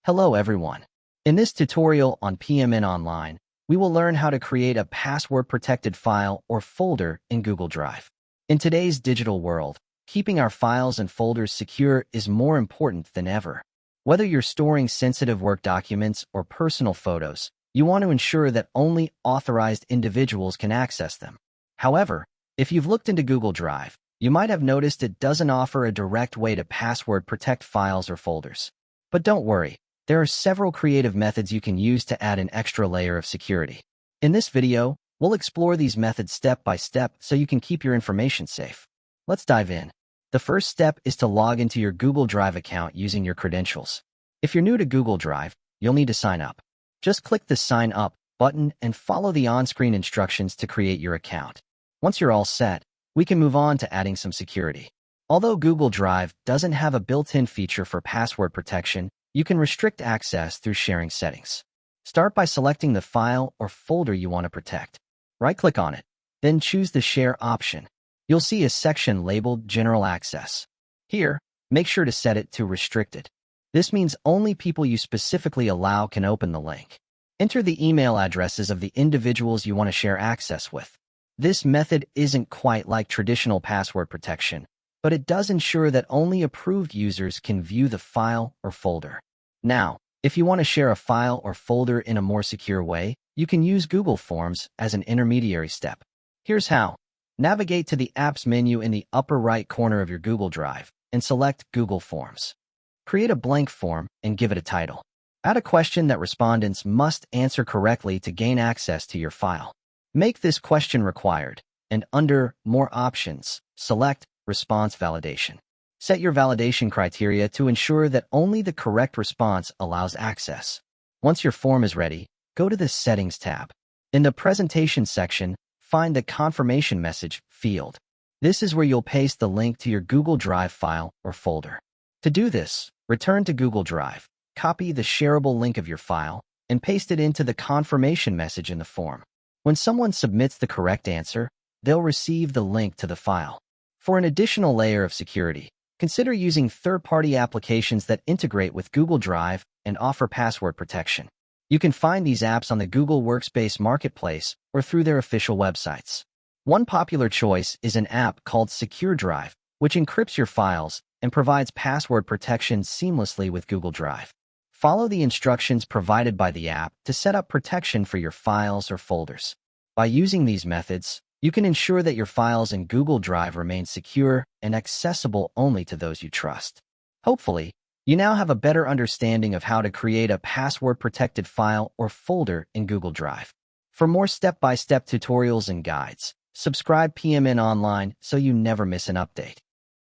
Hello everyone. In this tutorial on PMN Online, we will learn how to create a password-protected file or folder in Google Drive. In today's digital world, keeping our files and folders secure is more important than ever. Whether you're storing sensitive work documents or personal photos, you want to ensure that only authorized individuals can access them. However, if you've looked into Google Drive, you might have noticed it doesn't offer a direct way to password protect files or folders. But don't worry. There are several creative methods you can use to add an extra layer of security. In this video, we'll explore these methods step by step so you can keep your information safe. Let's dive in. The first step is to log into your Google Drive account using your credentials. If you're new to Google Drive, you'll need to sign up. Just click the Sign Up button and follow the on-screen instructions to create your account. Once you're all set, we can move on to adding some security. Although Google Drive doesn't have a built-in feature for password protection, you can restrict access through sharing settings. Start by selecting the file or folder you want to protect. Right-click on it, then choose the Share option. You'll see a section labeled General Access. Here, make sure to set it to Restricted. This means only people you specifically allow can open the link. Enter the email addresses of the individuals you want to share access with. This method isn't quite like traditional password protection, but it does ensure that only approved users can view the file or folder. Now, if you want to share a file or folder in a more secure way, you can use Google Forms as an intermediary step. Here's how. Navigate to the Apps menu in the upper right corner of your Google Drive and select Google Forms. Create a blank form and give it a title. Add a question that respondents must answer correctly to gain access to your file. Make this question required, and under More Options, select Response Validation. Set your validation criteria to ensure that only the correct response allows access. Once your form is ready, go to the Settings tab. In the Presentation section, find the Confirmation Message field. This is where you'll paste the link to your Google Drive file or folder. To do this, return to Google Drive, copy the shareable link of your file, and paste it into the confirmation message in the form. When someone submits the correct answer, they'll receive the link to the file. For an additional layer of security, consider using third-party applications that integrate with Google Drive and offer password protection. You can find these apps on the Google Workspace Marketplace or through their official websites. One popular choice is an app called Secure Drive, which encrypts your files and provides password protection seamlessly with Google Drive. Follow the instructions provided by the app to set up protection for your files or folders. By using these methods, you can ensure that your files in Google Drive remain secure and accessible only to those you trust. Hopefully, you now have a better understanding of how to create a password-protected file or folder in Google Drive. For more step-by-step tutorials and guides, subscribe PMN Online so you never miss an update.